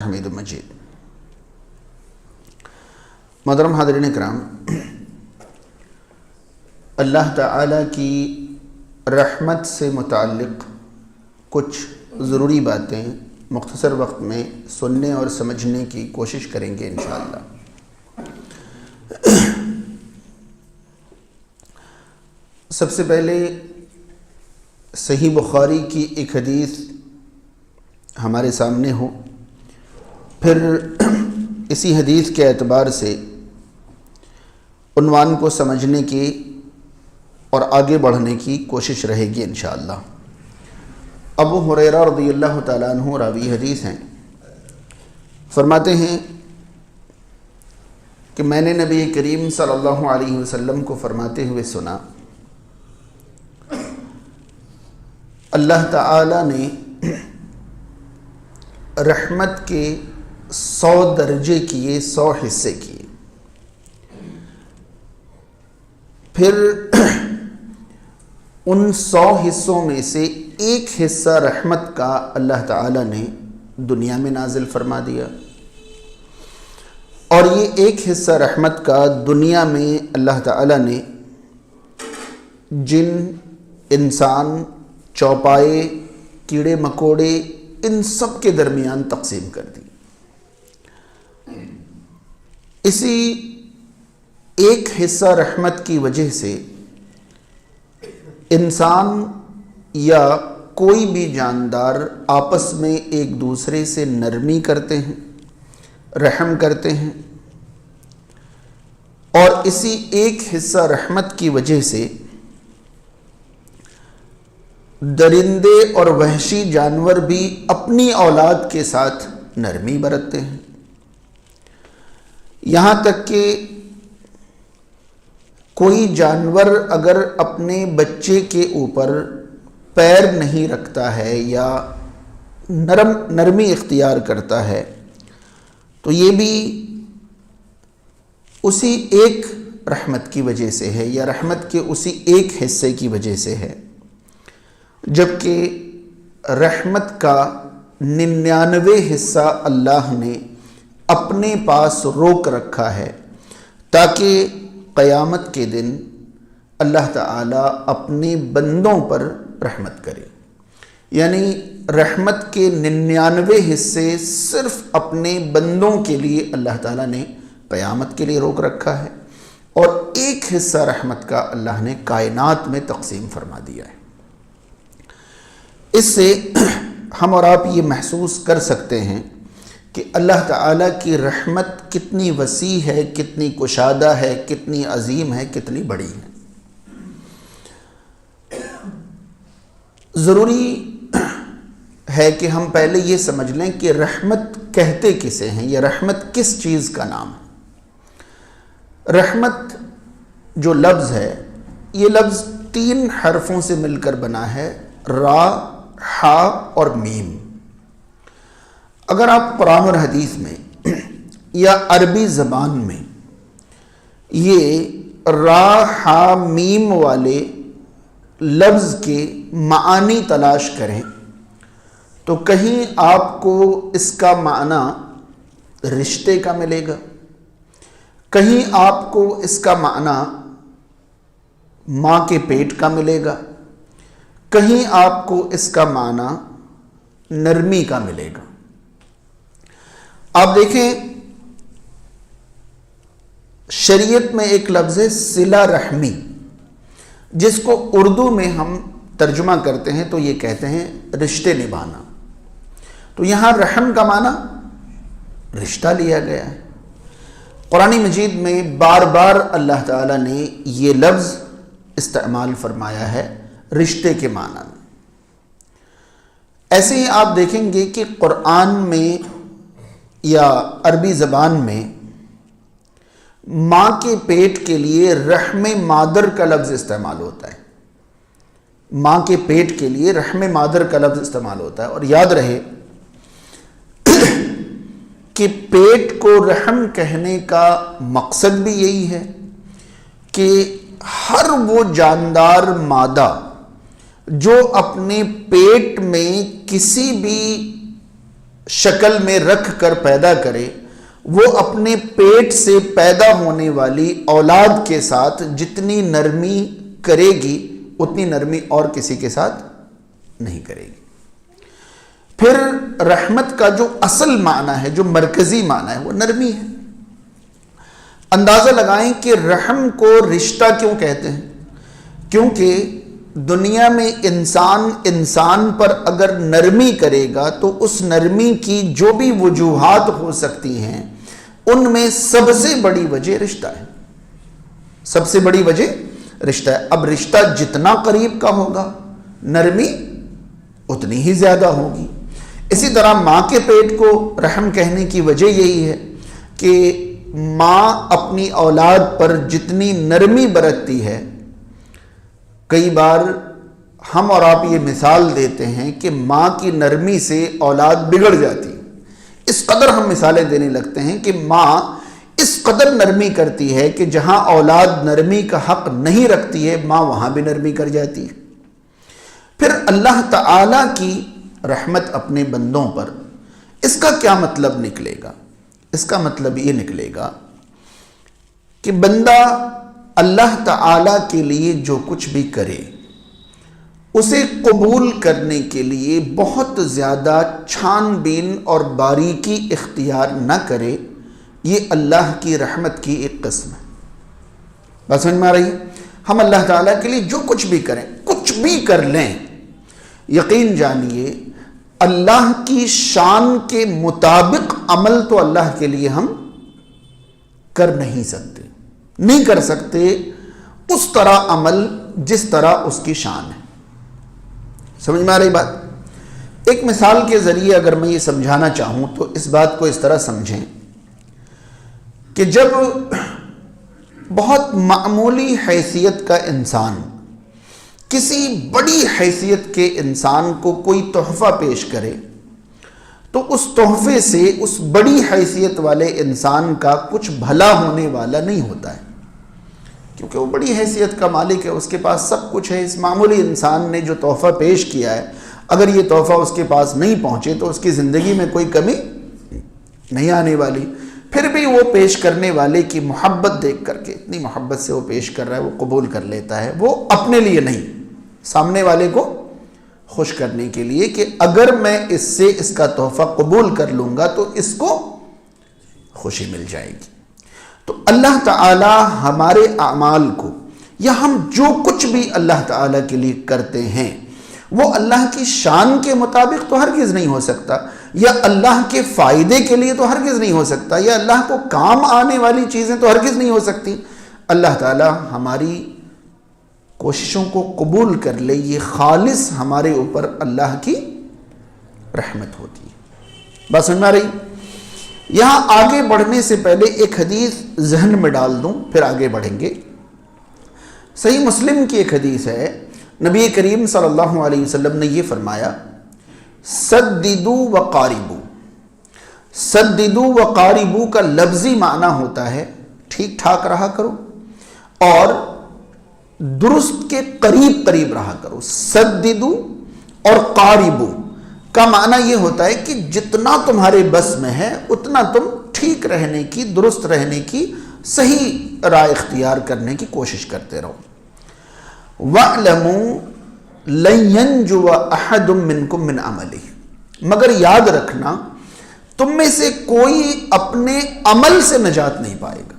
حمید مجید۔ محترم حاضرین اکرام، اللہ تعالیٰ کی رحمت سے متعلق کچھ ضروری باتیں مختصر وقت میں سننے اور سمجھنے کی کوشش کریں گے انشاءاللہ۔ سب سے پہلے صحیح بخاری کی ایک حدیث ہمارے سامنے ہو، پھر اسی حدیث کے اعتبار سے عنوان کو سمجھنے کی اور آگے بڑھنے کی کوشش رہے گی انشاءاللہ۔ ابو ہریرہ رضی اللہ تعالیٰ عنہ راوی حدیث ہیں، فرماتے ہیں کہ میں نے نبی کریم صلی اللہ علیہ وسلم کو فرماتے ہوئے سنا، اللہ تعالیٰ نے رحمت کے 100 درجے کیے، 100 حصے کیے، پھر ان 100 حصوں میں سے ایک حصہ رحمت کا اللہ تعالیٰ نے دنیا میں نازل فرما دیا، اور یہ ایک حصہ رحمت کا دنیا میں اللہ تعالیٰ نے جن، انسان، چوپائے، کیڑے مکوڑے، ان سب کے درمیان تقسیم کر دی۔ اسی ایک حصہ رحمت کی وجہ سے انسان یا کوئی بھی جاندار آپس میں ایک دوسرے سے نرمی کرتے ہیں، رحم کرتے ہیں، اور اسی ایک حصہ رحمت کی وجہ سے درندے اور وحشی جانور بھی اپنی اولاد کے ساتھ نرمی برتتے ہیں، یہاں تک کہ کوئی جانور اگر اپنے بچے کے اوپر پیر نہیں رکھتا ہے یا نرمی اختیار کرتا ہے تو یہ بھی اسی ایک رحمت کی وجہ سے ہے، یا رحمت کے اسی ایک حصے کی وجہ سے ہے، جبکہ رحمت کا 99 حصہ اللہ نے اپنے پاس روک رکھا ہے تاکہ قیامت کے دن اللہ تعالیٰ اپنے بندوں پر رحمت کرے۔ یعنی رحمت کے 99 حصے صرف اپنے بندوں کے لیے اللہ تعالیٰ نے قیامت کے لیے روک رکھا ہے، اور ایک حصہ رحمت کا اللہ نے کائنات میں تقسیم فرما دیا ہے۔ اس سے ہم اور آپ یہ محسوس کر سکتے ہیں کہ اللہ تعالیٰ کی رحمت کتنی وسیع ہے، کتنی کشادہ ہے، کتنی عظیم ہے، کتنی بڑی ہے۔ ضروری ہے کہ ہم پہلے یہ سمجھ لیں کہ رحمت کہتے کسے ہیں، یا رحمت کس چیز کا نام ہے۔ رحمت جو لفظ ہے، یہ لفظ 3 حرفوں سے مل کر بنا ہے، را، ہا اور میم۔ اگر آپ قرآن اور حدیث میں یا عربی زبان میں یہ را، ہا، میم والے لفظ کے معانی تلاش کریں تو کہیں آپ کو اس کا معنی رشتے کا ملے گا، کہیں آپ کو اس کا معنی ماں کے پیٹ کا ملے گا، کہیں آپ کو اس کا معنی نرمی کا ملے گا۔ آپ دیکھیں، شریعت میں ایک لفظ ہے صلہ رحمی، جس کو اردو میں ہم ترجمہ کرتے ہیں تو یہ کہتے ہیں رشتے نبھانا۔ تو یہاں رحم کا معنی رشتہ لیا گیا ہے۔ قرآن مجید میں بار بار اللہ تعالیٰ نے یہ لفظ استعمال فرمایا ہے رشتے کے معنی میں۔ ایسے ہی آپ دیکھیں گے کہ قرآن میں یا عربی زبان میں ماں کے پیٹ کے لیے رحم مادر کا لفظ استعمال ہوتا ہے، ماں کے پیٹ کے لیے رحم مادر کا لفظ استعمال ہوتا ہے۔ اور یاد رہے کہ پیٹ کو رحم کہنے کا مقصد بھی یہی ہے کہ ہر وہ جاندار مادہ جو اپنے پیٹ میں کسی بھی شکل میں رکھ کر پیدا کرے، وہ اپنے پیٹ سے پیدا ہونے والی اولاد کے ساتھ جتنی نرمی کرے گی اتنی نرمی اور کسی کے ساتھ نہیں کرے گی۔ پھر رحمت کا جو اصل معنی ہے، جو مرکزی معنی ہے، وہ نرمی ہے۔ اندازہ لگائیں کہ رحم کو رشتہ کیوں کہتے ہیں؟ کیونکہ دنیا میں انسان پر اگر نرمی کرے گا تو اس نرمی کی جو بھی وجوہات ہو سکتی ہیں ان میں سب سے بڑی وجہ رشتہ ہے، سب سے بڑی وجہ رشتہ ہے۔ اب رشتہ جتنا قریب کا ہوگا نرمی اتنی ہی زیادہ ہوگی۔ اسی طرح ماں کے پیٹ کو رحم کہنے کی وجہ یہی ہے کہ ماں اپنی اولاد پر جتنی نرمی برتتی ہے، کئی بار ہم اور آپ یہ مثال دیتے ہیں کہ ماں کی نرمی سے اولاد بگڑ جاتی، اس قدر ہم مثالیں دینے لگتے ہیں کہ ماں اس قدر نرمی کرتی ہے کہ جہاں اولاد نرمی کا حق نہیں رکھتی ہے ماں وہاں بھی نرمی کر جاتی ہے۔ پھر اللہ تعالی کی رحمت اپنے بندوں پر، اس کا کیا مطلب نکلے گا؟ اس کا مطلب یہ نکلے گا کہ بندہ اللہ تعالی کے لیے جو کچھ بھی کرے اسے قبول کرنے کے لیے بہت زیادہ چھان بین اور باریکی اختیار نہ کرے، یہ اللہ کی رحمت کی ایک قسم ہے۔ بات سمجھ میں آ رہی ہے؟ ہم اللہ تعالیٰ کے لیے جو کچھ بھی کریں، کچھ بھی کر لیں، یقین جانیے اللہ کی شان کے مطابق عمل تو اللہ کے لیے ہم کر نہیں سکتے، نہیں کر سکتے اس طرح عمل جس طرح اس کی شان ہے۔ سمجھ میں آ رہی بات؟ ایک مثال کے ذریعے اگر میں یہ سمجھانا چاہوں تو اس بات کو اس طرح سمجھیں کہ جب بہت معمولی حیثیت کا انسان کسی بڑی حیثیت کے انسان کو کوئی تحفہ پیش کرے تو اس تحفے سے اس بڑی حیثیت والے انسان کا کچھ بھلا ہونے والا نہیں ہوتا ہے، کیونکہ وہ بڑی حیثیت کا مالک ہے، اس کے پاس سب کچھ ہے۔ اس معمولی انسان نے جو تحفہ پیش کیا ہے، اگر یہ تحفہ اس کے پاس نہیں پہنچے تو اس کی زندگی میں کوئی کمی نہیں آنے والی۔ پھر بھی وہ پیش کرنے والے کی محبت دیکھ کر کے، اتنی محبت سے وہ پیش کر رہا ہے، وہ قبول کر لیتا ہے، وہ اپنے لیے نہیں، سامنے والے کو خوش کرنے کے لیے کہ اگر میں اس سے اس کا تحفہ قبول کر لوں گا تو اس کو خوشی مل جائے گی۔ تو اللہ تعالی ہمارے اعمال کو، یا ہم جو کچھ بھی اللہ تعالی کے لیے کرتے ہیں، وہ اللہ کی شان کے مطابق تو ہرگز نہیں ہو سکتا، یا اللہ کے فائدے کے لیے تو ہرگز نہیں ہو سکتا، یا اللہ کو کام آنے والی چیزیں تو ہرگز نہیں ہو سکتی۔ اللہ تعالی ہماری کوششوں کو قبول کر لے، یہ خالص ہمارے اوپر اللہ کی رحمت ہوتی ہے۔ بات سمجھ میں آ رہی؟ یہاں آگے بڑھنے سے پہلے ایک حدیث ذہن میں ڈال دوں، پھر آگے بڑھیں گے۔ صحیح مسلم کی ایک حدیث ہے، نبی کریم صلی اللہ علیہ وسلم نے یہ فرمایا، سددو وقاربو۔ سددو وقاربو کا لفظی معنی ہوتا ہے ٹھیک ٹھاک رہا کرو اور درست کے قریب قریب رہا کرو۔ سددو اور قاربو کا معنی یہ ہوتا ہے کہ جتنا تمہارے بس میں ہے اتنا تم ٹھیک رہنے کی، درست رہنے کی، صحیح راہ اختیار کرنے کی کوشش کرتے رہو۔ وَاعْلَمُوا لَن يَنْجُوَ أَحَدٌ مِّنْكُم مِّنْ عَمَلِهِ، مگر یاد رکھنا تم میں سے کوئی اپنے عمل سے نجات نہیں پائے گا۔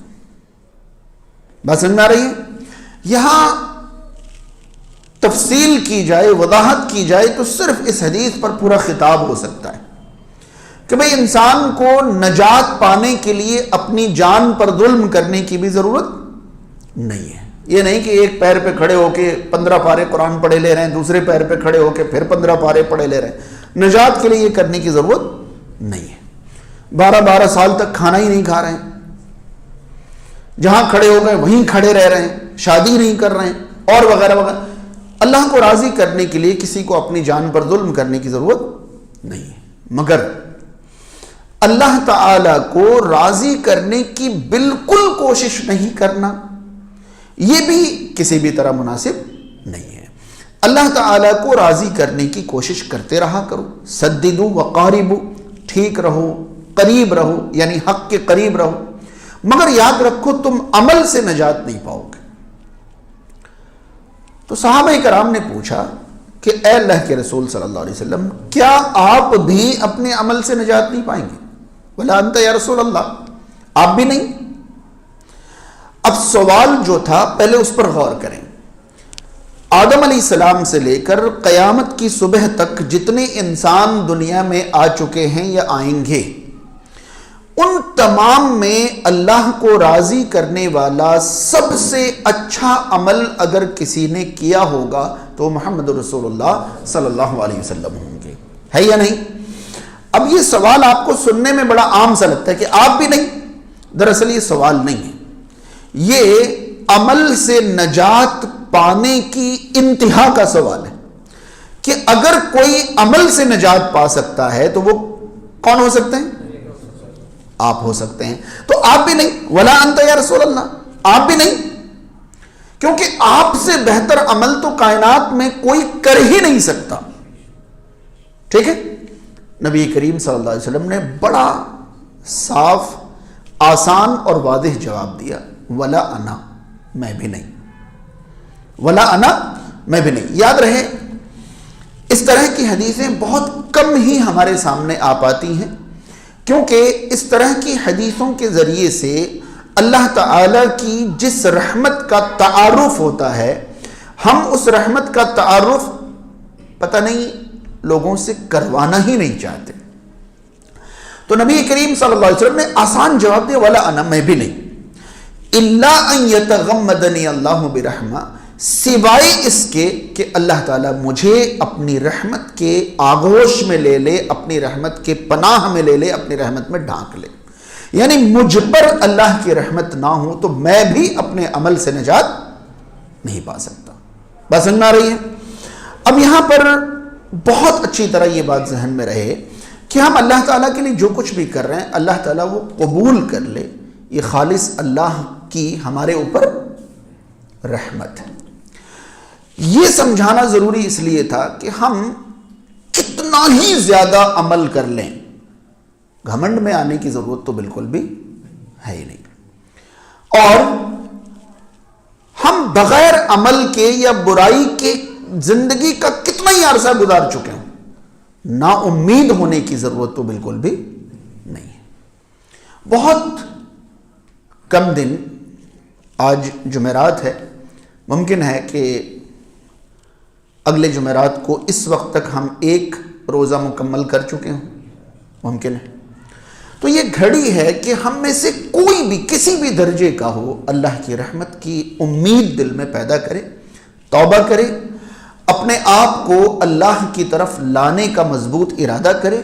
بات سمجھ میں آ رہی ہے؟ یہاں تفصیل کی جائے، وضاحت کی جائے تو صرف اس حدیث پر پورا خطاب ہو سکتا ہے کہ بھئی انسان کو نجات پانے کے لیے اپنی جان پر ظلم کرنے کی بھی ضرورت نہیں ہے۔ یہ نہیں کہ ایک پیر پہ کھڑے ہو کے 15 پارے قرآن پڑھے لے رہے ہیں، دوسرے پیر پہ کھڑے ہو کے پھر 15 پارے پڑھے لے رہے ہیں۔ نجات کے لیے یہ کرنے کی ضرورت نہیں ہے۔ 12 سال تک کھانا ہی نہیں کھا رہے ہیں، جہاں کھڑے ہو گئے وہیں کھڑے رہ رہے ہیں، شادی نہیں کر رہے ہیں اور وغیرہ وغیرہ۔ اللہ کو راضی کرنے کے لیے کسی کو اپنی جان پر ظلم کرنے کی ضرورت نہیں ہے، مگر اللہ تعالی کو راضی کرنے کی بالکل کوشش نہیں کرنا یہ بھی کسی بھی طرح مناسب نہیں ہے۔ اللہ تعالی کو راضی کرنے کی کوشش کرتے رہا کرو۔ سددو وقاربو، ٹھیک رہو، قریب رہو، یعنی حق کے قریب رہو، مگر یاد رکھو تم عمل سے نجات نہیں پاؤ گے۔ تو صحابہ کرام نے پوچھا کہ اے اللہ کے رسول صلی اللہ علیہ وسلم، کیا آپ بھی اپنے عمل سے نجات نہیں پائیں گے؟ ولا انت یا رسول اللہ، آپ بھی نہیں؟ اب سوال جو تھا پہلے اس پر غور کریں۔ آدم علیہ السلام سے لے کر قیامت کی صبح تک جتنے انسان دنیا میں آ چکے ہیں یا آئیں گے، ان تمام میں اللہ کو راضی کرنے والا سب سے اچھا عمل اگر کسی نے کیا ہوگا تو محمد رسول اللہ صلی اللہ علیہ وسلم ہوں گے، ہے یا نہیں؟ اب یہ سوال آپ کو سننے میں بڑا عام سا لگتا ہے کہ آپ بھی نہیں۔ دراصل یہ سوال نہیں ہے، یہ عمل سے نجات پانے کی انتہا کا سوال ہے کہ اگر کوئی عمل سے نجات پا سکتا ہے تو وہ کون ہو سکتے ہیں؟ آپ ہو سکتے ہیں۔ تو آپ بھی نہیں، ولا انت یا رسول اللہ، آپ بھی نہیں، کیونکہ آپ سے بہتر عمل تو کائنات میں کوئی کر ہی نہیں سکتا۔ ٹھیک ہے؟ نبی کریم صلی اللہ علیہ وسلم نے بڑا صاف، آسان اور واضح جواب دیا، ولا انا، میں بھی نہیں، ولا انا، میں بھی نہیں۔ یاد رہے اس طرح کی حدیثیں بہت کم ہی ہمارے سامنے آ پاتی ہیں، کیونکہ اس طرح کی حدیثوں کے ذریعے سے اللہ تعالی کی جس رحمت کا تعارف ہوتا ہے، ہم اس رحمت کا تعارف پتہ نہیں لوگوں سے کروانا ہی نہیں چاہتے۔ تو نبی کریم صلی اللہ علیہ وسلم نے آسان جواب دیا، ولا انا، میں بھی نہیں، الا ان یتغمدنی اللہ برحمہ، سوائے اس کے کہ اللہ تعالیٰ مجھے اپنی رحمت کے آغوش میں لے لے، اپنی رحمت کے پناہ میں لے لے، اپنی رحمت میں ڈھانک لے، یعنی مجھ پر اللہ کی رحمت نہ ہو تو میں بھی اپنے عمل سے نجات نہیں پا سکتا۔ بات سمجھ میں آ رہی ہے؟ اب یہاں پر بہت اچھی طرح یہ بات ذہن میں رہے کہ ہم اللہ تعالیٰ کے لیے جو کچھ بھی کر رہے ہیں اللہ تعالیٰ وہ قبول کر لے، یہ خالص اللہ کی ہمارے اوپر رحمت ہے۔ یہ سمجھانا ضروری اس لیے تھا کہ ہم کتنا ہی زیادہ عمل کر لیں، گھمنڈ میں آنے کی ضرورت تو بالکل بھی ہے ہی نہیں، اور ہم بغیر عمل کے یا برائی کے زندگی کا کتنا ہی عرصہ گزار چکے ہوں، نا امید ہونے کی ضرورت تو بالکل بھی نہیں ہے۔ بہت کم دن، آج جمعرات ہے، ممکن ہے کہ اگلے جمعرات کو اس وقت تک ہم ایک روزہ مکمل کر چکے ہوں، ممکن ہے۔ تو یہ گھڑی ہے کہ ہم میں سے کوئی بھی کسی بھی درجے کا ہو، اللہ کی رحمت کی امید دل میں پیدا کرے، توبہ کرے، اپنے آپ کو اللہ کی طرف لانے کا مضبوط ارادہ کرے۔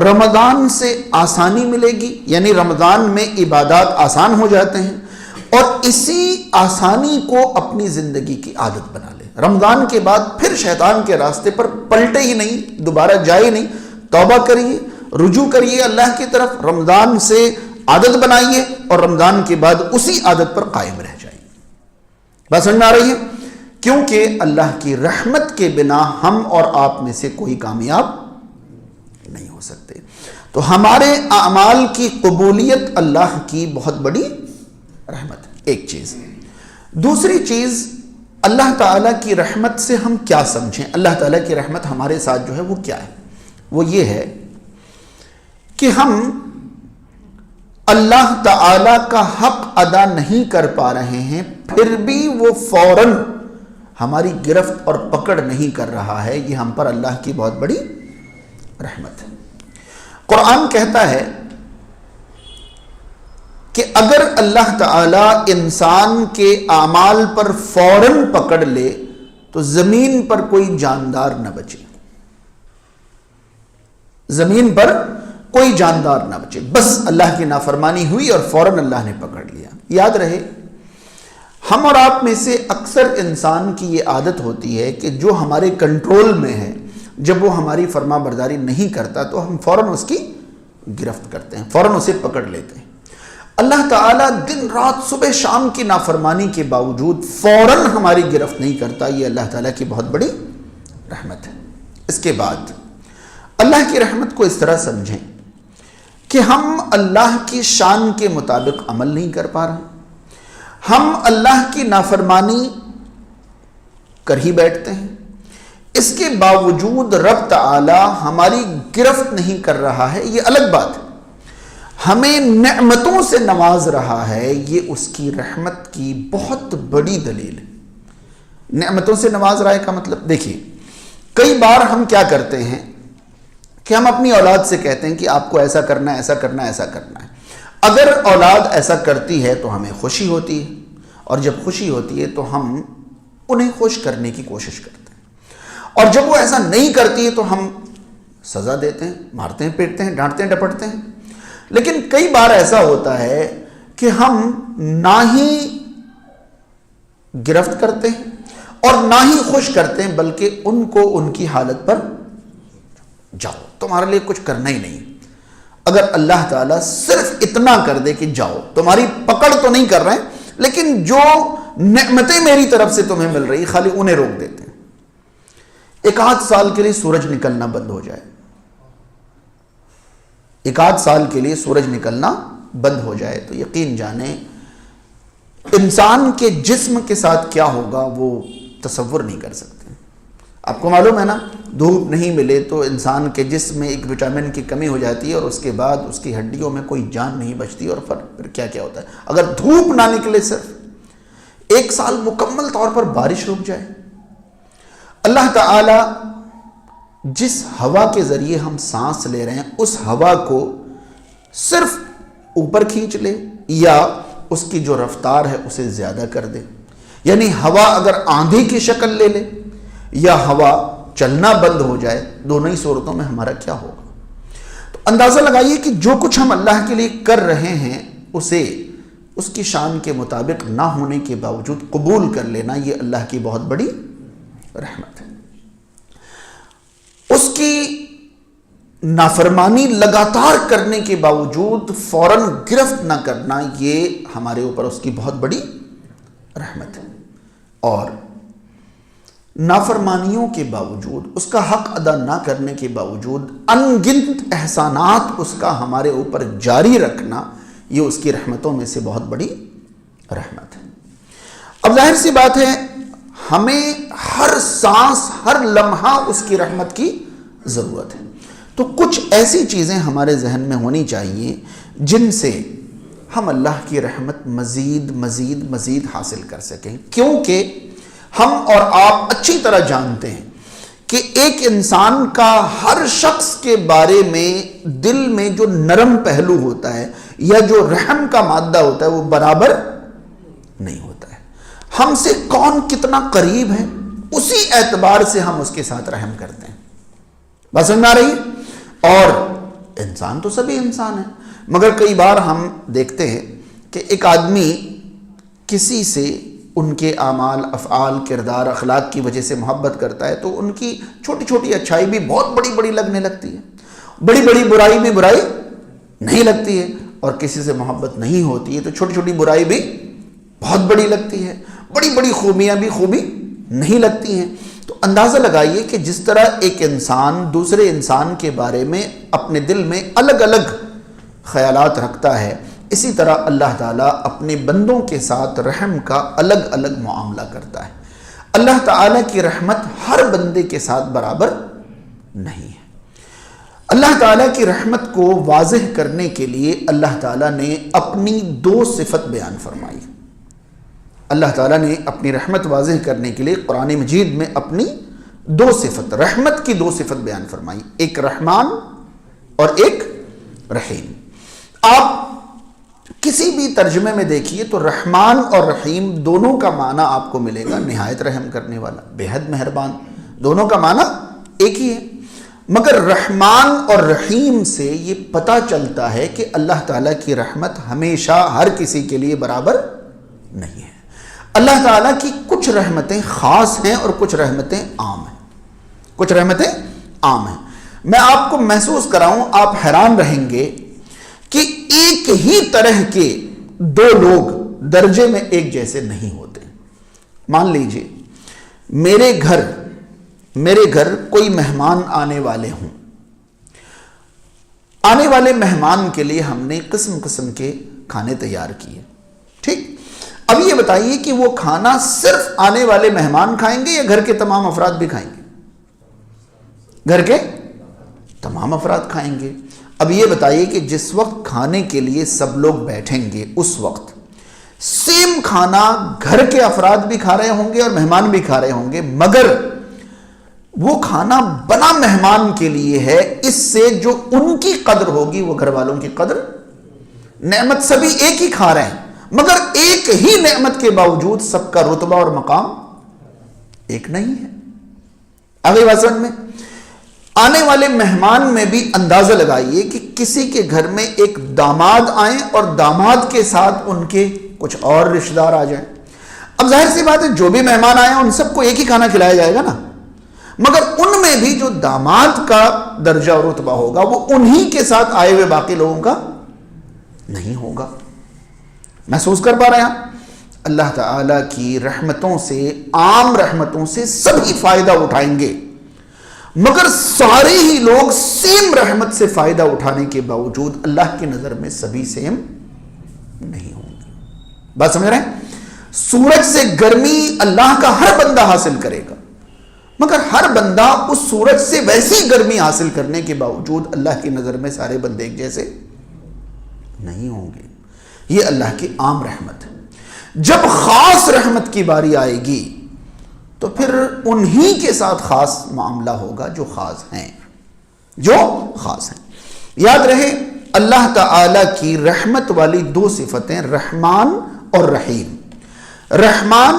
رمضان سے آسانی ملے گی، یعنی رمضان میں عبادات آسان ہو جاتے ہیں، اور اسی آسانی کو اپنی زندگی کی عادت بنا لے۔ رمضان کے بعد پھر شیطان کے راستے پر پلٹے ہی نہیں، دوبارہ جائے نہیں، توبہ کریے، رجوع کریے اللہ کی طرف، رمضان سے عادت بنائیے اور رمضان کے بعد اسی عادت پر قائم رہ جائیے۔ بات سمجھ میں آ رہی ہے؟ کیونکہ اللہ کی رحمت کے بنا ہم اور آپ میں سے کوئی کامیاب نہیں ہو سکتے۔ تو ہمارے اعمال کی قبولیت اللہ کی بہت بڑی رحمت ہے، ایک چیز۔ دوسری چیز، اللہ تعالیٰ کی رحمت سے ہم کیا سمجھیں؟ اللہ تعالیٰ کی رحمت ہمارے ساتھ جو ہے وہ کیا ہے؟ وہ یہ ہے کہ ہم اللہ تعالیٰ کا حق ادا نہیں کر پا رہے ہیں، پھر بھی وہ فوراً ہماری گرفت اور پکڑ نہیں کر رہا ہے، یہ ہم پر اللہ کی بہت بڑی رحمت ہے۔ قرآن کہتا ہے کہ اگر اللہ تعالیٰ انسان کے اعمال پر فوراً پکڑ لے تو زمین پر کوئی جاندار نہ بچے، زمین پر کوئی جاندار نہ بچے، بس اللہ کی نافرمانی ہوئی اور فوراً اللہ نے پکڑ لیا۔ یاد رہے، ہم اور آپ میں سے اکثر انسان کی یہ عادت ہوتی ہے کہ جو ہمارے کنٹرول میں ہے، جب وہ ہماری فرما برداری نہیں کرتا تو ہم فوراً اس کی گرفت کرتے ہیں، فوراً اسے پکڑ لیتے ہیں۔ اللہ تعالیٰ دن رات صبح شام کی نافرمانی کے باوجود فوراً ہماری گرفت نہیں کرتا، یہ اللہ تعالیٰ کی بہت بڑی رحمت ہے۔ اس کے بعد اللہ کی رحمت کو اس طرح سمجھیں کہ ہم اللہ کی شان کے مطابق عمل نہیں کر پا رہے، ہم اللہ کی نافرمانی کر ہی بیٹھتے ہیں، اس کے باوجود رب تعالی ہماری گرفت نہیں کر رہا ہے، یہ الگ بات ہے، ہمیں نعمتوں سے نواز رہا ہے، یہ اس کی رحمت کی بہت بڑی دلیل ہے۔ نعمتوں سے نواز رہا ہے کا مطلب دیکھیے، کئی بار ہم کیا کرتے ہیں کہ ہم اپنی اولاد سے کہتے ہیں کہ آپ کو ایسا کرنا ہے، ایسا کرنا ہے، ایسا کرنا ہے۔ اگر اولاد ایسا کرتی ہے تو ہمیں خوشی ہوتی ہے، اور جب خوشی ہوتی ہے تو ہم انہیں خوش کرنے کی کوشش کرتے ہیں، اور جب وہ ایسا نہیں کرتی ہے تو ہم سزا دیتے ہیں، مارتے ہیں، پیٹتے ہیں، ڈانٹتے ہیں، ڈپٹتے ہیں۔ لیکن کئی بار ایسا ہوتا ہے کہ ہم نہ ہی گرفت کرتے ہیں اور نہ ہی خوش کرتے ہیں، بلکہ ان کو ان کی حالت پر جاؤ، تمہارے لیے کچھ کرنا ہی نہیں۔ اگر اللہ تعالیٰ صرف اتنا کر دے کہ جاؤ، تمہاری پکڑ تو نہیں کر رہے ہیں، لیکن جو نعمتیں میری طرف سے تمہیں مل رہی خالی انہیں روک دیتے ہیں۔ ایک آدھ سال کے لیے سورج نکلنا بند ہو جائے، ایک آدھ سال کے لیے سورج نکلنا بند ہو جائے تو یقین جانیں انسان کے جسم کے ساتھ کیا ہوگا وہ تصور نہیں کر سکتے۔ آپ کو معلوم ہے نا، دھوپ نہیں ملے تو انسان کے جسم میں ایک وٹامن کی کمی ہو جاتی ہے، اور اس کے بعد اس کی ہڈیوں میں کوئی جان نہیں بچتی، اور پھر کیا کیا ہوتا ہے۔ اگر دھوپ نہ نکلے، صرف ایک سال مکمل طور پر بارش رک جائے، اللہ تعالی جس ہوا کے ذریعے ہم سانس لے رہے ہیں اس ہوا کو صرف اوپر کھینچ لے، یا اس کی جو رفتار ہے اسے زیادہ کر دے، یعنی ہوا اگر آندھی کی شکل لے لے یا ہوا چلنا بند ہو جائے، دونوں ہی صورتوں میں ہمارا کیا ہوگا۔ تو اندازہ لگائیے کہ جو کچھ ہم اللہ کے لیے کر رہے ہیں اسے اس کی شان کے مطابق نہ ہونے کے باوجود قبول کر لینا، یہ اللہ کی بہت بڑی رحمت ہے۔ اس کی نافرمانی لگاتار کرنے کے باوجود فوراً گرفت نہ کرنا، یہ ہمارے اوپر اس کی بہت بڑی رحمت ہے۔ اور نافرمانیوں کے باوجود، اس کا حق ادا نہ کرنے کے باوجود ان گنت احسانات اس کا ہمارے اوپر جاری رکھنا، یہ اس کی رحمتوں میں سے بہت بڑی رحمت ہے۔ اب ظاہر سی بات ہے ہمیں ہر سانس، ہر لمحہ اس کی رحمت کی ضرورت ہے، تو کچھ ایسی چیزیں ہمارے ذہن میں ہونی چاہیے جن سے ہم اللہ کی رحمت مزید مزید مزید حاصل کر سکیں، کیونکہ ہم اور آپ اچھی طرح جانتے ہیں کہ ایک انسان کا ہر شخص کے بارے میں دل میں جو نرم پہلو ہوتا ہے یا جو رحم کا مادہ ہوتا ہے وہ برابر نہیں ہوتا ہے۔ ہم سے کون کتنا قریب ہے اسی اعتبار سے ہم اس کے ساتھ رحم کرتے ہیں۔ بات سمجھ میں آ رہی ہے؟ اور انسان تو سبھی انسان ہیں، مگر کئی بار ہم دیکھتے ہیں کہ ایک آدمی کسی سے ان کے اعمال، افعال، کردار، اخلاق کی وجہ سے محبت کرتا ہے تو ان کی چھوٹی چھوٹی اچھائی بھی بہت بڑی بڑی لگنے لگتی ہے، بڑی بڑی برائی بھی برائی نہیں لگتی ہے، اور کسی سے محبت نہیں ہوتی ہے تو چھوٹی چھوٹی برائی بھی بہت بڑی لگتی ہے، بڑی بڑی خوبیاں بھی خوبی نہیں لگتی ہیں۔ تو اندازہ لگائیے کہ جس طرح ایک انسان دوسرے انسان کے بارے میں اپنے دل میں الگ الگ خیالات رکھتا ہے، اسی طرح اللہ تعالیٰ اپنے بندوں کے ساتھ رحم کا الگ الگ معاملہ کرتا ہے۔ اللہ تعالیٰ کی رحمت ہر بندے کے ساتھ برابر نہیں ہے۔ اللہ تعالیٰ کی رحمت کو واضح کرنے کے لیے اللہ تعالیٰ نے اپنی دو صفت بیان فرمائی۔ اللہ تعالیٰ نے اپنی رحمت واضح کرنے کے لیے قرآن مجید میں اپنی دو صفت، رحمت کی دو صفت بیان فرمائی، ایک رحمان اور ایک رحیم۔ آپ کسی بھی ترجمے میں دیکھیے تو رحمان اور رحیم دونوں کا معنی آپ کو ملے گا نہایت رحم کرنے والا، بے حد مہربان، دونوں کا معنی ایک ہی ہے۔ مگر رحمان اور رحیم سے یہ پتہ چلتا ہے کہ اللہ تعالیٰ کی رحمت ہمیشہ ہر کسی کے لیے برابر نہیں ہے۔ اللہ تعالیٰ کی کچھ رحمتیں خاص ہیں اور کچھ رحمتیں عام ہیں، کچھ رحمتیں عام ہیں۔ میں آپ کو محسوس کراؤں، آپ حیران رہیں گے کہ ایک ہی طرح کے دو لوگ درجے میں ایک جیسے نہیں ہوتے۔ مان لیجئے میرے گھر کوئی مہمان آنے والے ہوں، آنے والے مہمان کے لیے ہم نے قسم قسم کے کھانے تیار کیے، ٹھیک؟ اب یہ بتائیے کہ وہ کھانا صرف آنے والے مہمان کھائیں گے یا گھر کے تمام افراد بھی کھائیں گے؟ گھر کے تمام افراد کھائیں گے۔ اب یہ بتائیے کہ جس وقت کھانے کے لیے سب لوگ بیٹھیں گے اس وقت سیم کھانا گھر کے افراد بھی کھا رہے ہوں گے اور مہمان بھی کھا رہے ہوں گے، مگر وہ کھانا بنا مہمان کے لیے ہے، اس سے جو ان کی قدر ہوگی وہ گھر والوں کی قدر، نعمت سبھی ایک ہی کھا رہے ہیں مگر ایک ہی نعمت کے باوجود سب کا رتبہ اور مقام ایک نہیں ہے۔ آگے بات سمجھ میں؟ آنے والے مہمان میں بھی اندازہ لگائیے کہ کسی کے گھر میں ایک داماد آئیں اور داماد کے ساتھ ان کے کچھ اور رشتہ دار آ جائیں۔ اب ظاہر سی بات ہے جو بھی مہمان آئے ان سب کو ایک ہی کھانا کھلایا جائے گا نا، مگر ان میں بھی جو داماد کا درجہ اور رتبہ ہوگا وہ انہی کے ساتھ آئے ہوئے باقی لوگوں کا نہیں ہوگا۔ محسوس کر پا رہے ہیں؟ اللہ تعالیٰ کی رحمتوں سے، عام رحمتوں سے سبھی فائدہ اٹھائیں گے، مگر سارے ہی لوگ سیم رحمت سے فائدہ اٹھانے کے باوجود اللہ کی نظر میں سبھی سیم نہیں ہوں گے۔ بات سمجھ رہے ہیں؟ سورج سے گرمی اللہ کا ہر بندہ حاصل کرے گا، مگر ہر بندہ اس سورج سے ویسی گرمی حاصل کرنے کے باوجود اللہ کی نظر میں سارے بندے ایک جیسے نہیں ہوں گے۔ یہ اللہ کی عام رحمت ہے۔ جب خاص رحمت کی باری آئے گی تو پھر انہی کے ساتھ خاص معاملہ ہوگا جو خاص ہیں، جو خاص ہیں۔ یاد رہے اللہ تعالی کی رحمت والی دو صفتیں رحمان اور رحیم۔ رحمان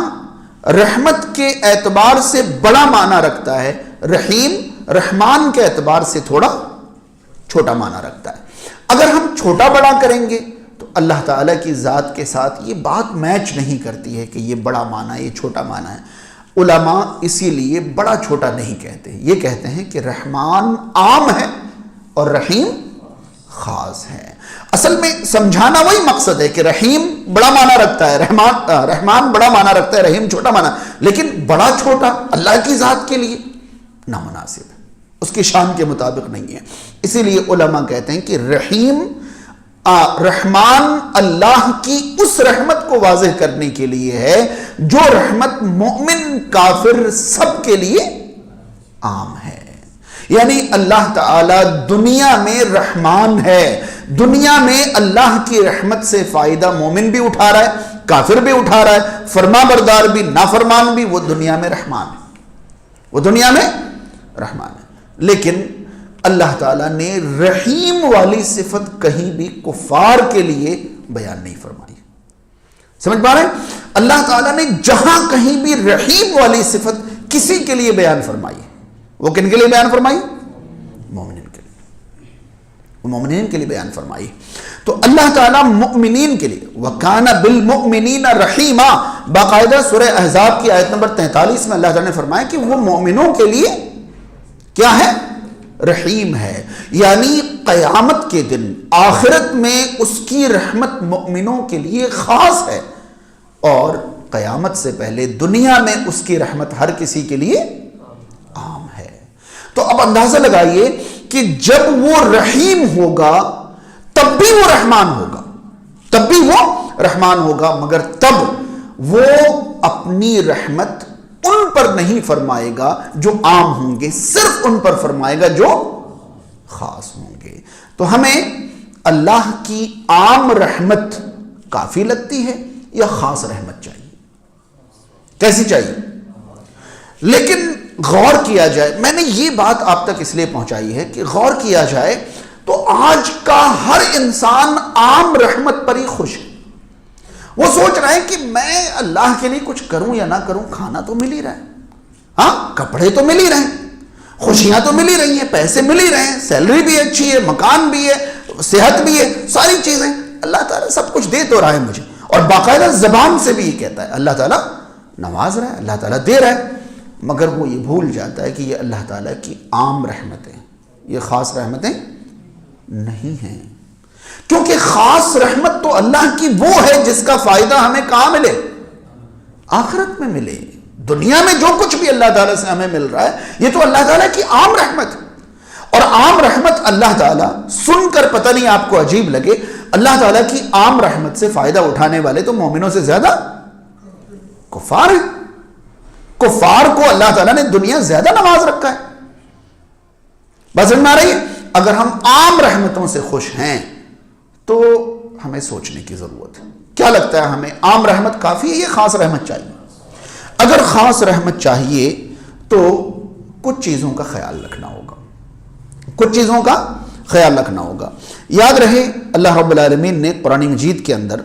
رحمت کے اعتبار سے بڑا معنی رکھتا ہے، رحیم رحمان کے اعتبار سے تھوڑا چھوٹا معنی رکھتا ہے۔ اگر ہم چھوٹا بڑا کریں گے تو اللہ تعالیٰ کی ذات کے ساتھ یہ بات میچ نہیں کرتی ہے کہ یہ بڑا معنی ہے، یہ چھوٹا معنی ہے۔ علماء اسی لیے بڑا چھوٹا نہیں کہتے، یہ کہتے ہیں کہ رحمان عام ہے اور رحیم خاص ہے۔ اصل میں سمجھانا وہی مقصد ہے کہ رحیم بڑا معنی رکھتا ہے، رحمان بڑا معنی رکھتا ہے، رحیم چھوٹا معنی، لیکن بڑا چھوٹا اللہ کی ذات کے لیے نامناسب ہے، اس کی شان کے مطابق نہیں ہے۔ اسی لیے علماء کہتے ہیں کہ رحمان اللہ کی اس رحمت کو واضح کرنے کے لیے ہے جو رحمت مومن کافر سب کے لیے عام ہے۔ یعنی اللہ تعالی دنیا میں رحمان ہے، دنیا میں اللہ کی رحمت سے فائدہ مومن بھی اٹھا رہا ہے، کافر بھی اٹھا رہا ہے، فرما بردار بھی نافرمان بھی، وہ دنیا میں رحمان ہے، وہ دنیا میں رحمان ہے۔ لیکن اللہ تعالیٰ نے رحیم والی صفت کہیں بھی کفار کے لیے بیان نہیں فرمائی۔ سمجھ پا رہے ہیں؟ اللہ تعالیٰ نے جہاں کہیں بھی رحیم والی صفت کسی کے لیے بیان فرمائی، وہ کن کے لیے بیان فرمائی؟ مومنین کے لیے، مومنین کے لیے بیان فرمائی۔ تو اللہ تعالیٰ مؤمنین کے لیے وَكَانَ بِالْمُؤْمِنِينَ رَحِيمًا، باقاعدہ سورہ احزاب کی آیت نمبر 43 میں اللہ تعالیٰ نے فرمایا کہ وہ مومنوں کے لیے کیا ہے؟ رحیم ہے۔ یعنی قیامت کے دن آخرت میں اس کی رحمت مؤمنوں کے لیے خاص ہے، اور قیامت سے پہلے دنیا میں اس کی رحمت ہر کسی کے لیے عام ہے۔ تو اب اندازہ لگائیے کہ جب وہ رحیم ہوگا تب بھی وہ رحمان ہوگا، تب بھی وہ رحمان ہوگا، مگر تب وہ اپنی رحمت ان پر نہیں فرمائے گا جو عام ہوں گے، صرف ان پر فرمائے گا جو خاص ہوں گے۔ تو ہمیں اللہ کی عام رحمت کافی لگتی ہے یا خاص رحمت چاہیے؟ کیسی چاہیے؟ لیکن غور کیا جائے، میں نے یہ بات آپ تک اس لیے پہنچائی ہے کہ غور کیا جائے تو آج کا ہر انسان عام رحمت پر ہی خوش ہے۔ وہ سوچ رہا ہے کہ میں اللہ کے لیے کچھ کروں یا نہ کروں، کھانا تو مل ہی رہا ہے، ہاں کپڑے تو مل ہی رہے ہیں، خوشیاں تو مل ہی رہی ہیں، پیسے مل ہی رہے ہیں، سیلری بھی اچھی ہے، مکان بھی ہے، صحت بھی ہے، ساری چیزیں اللہ تعالیٰ سب کچھ دے تو رہا ہے مجھے، اور باقاعدہ زبان سے بھی یہ کہتا ہے اللہ تعالیٰ نواز رہا ہے، اللہ تعالیٰ دے رہا ہے، مگر وہ یہ بھول جاتا ہے کہ یہ اللہ تعالیٰ کی عام رحمتیں، یہ خاص رحمتیں نہیں ہیں۔ کیونکہ خاص رحمت تو اللہ کی وہ ہے جس کا فائدہ ہمیں کہاں ملے؟ آخرت میں ملے۔ دنیا میں جو کچھ بھی اللہ تعالیٰ سے ہمیں مل رہا ہے یہ تو اللہ تعالیٰ کی عام رحمت ہے، اور عام رحمت اللہ تعالیٰ سن کر پتہ نہیں آپ کو عجیب لگے، اللہ تعالیٰ کی عام رحمت سے فائدہ اٹھانے والے تو مومنوں سے زیادہ کفار ہیں. کفار کو اللہ تعالیٰ نے دنیا زیادہ نواز رکھا ہے. بات سمجھ میں آ رہی ہے؟ اگر ہم عام رحمتوں سے خوش ہیں تو ہمیں سوچنے کی ضرورت ہے. کیا لگتا ہے ہمیں عام رحمت کافی ہے یا خاص رحمت چاہیے؟ اگر خاص رحمت چاہیے تو کچھ چیزوں کا خیال رکھنا ہوگا، کچھ چیزوں کا خیال رکھنا ہوگا. یاد رہے اللہ رب العالمین نے قرآن مجید کے اندر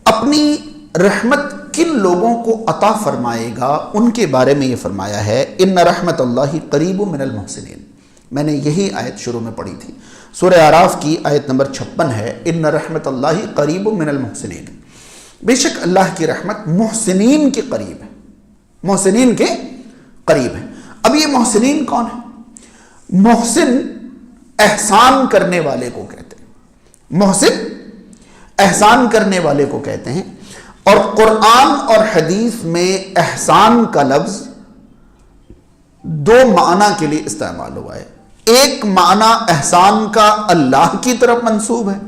اپنی رحمت کن لوگوں کو عطا فرمائے گا ان کے بارے میں یہ فرمایا ہے، ان رحمت اللہ قریب من المحسنین. میں نے یہی آیت شروع میں پڑھی تھی، سورہ اعراف کی آیت نمبر 56 ہے، ان رحمت اللہ قریب من المحسنین. بے شک اللہ کی رحمت محسنین کے قریب ہے، محسنین کے قریب ہے. اب یہ محسنین کون ہے؟ محسن احسان کرنے والے کو کہتے ہیں، محسن احسان کرنے والے کو کہتے ہیں. اور قرآن اور حدیث میں احسان کا لفظ دو معنی کے لیے استعمال ہوا ہے. ایک معنی احسان کا اللہ کی طرف منسوب ہے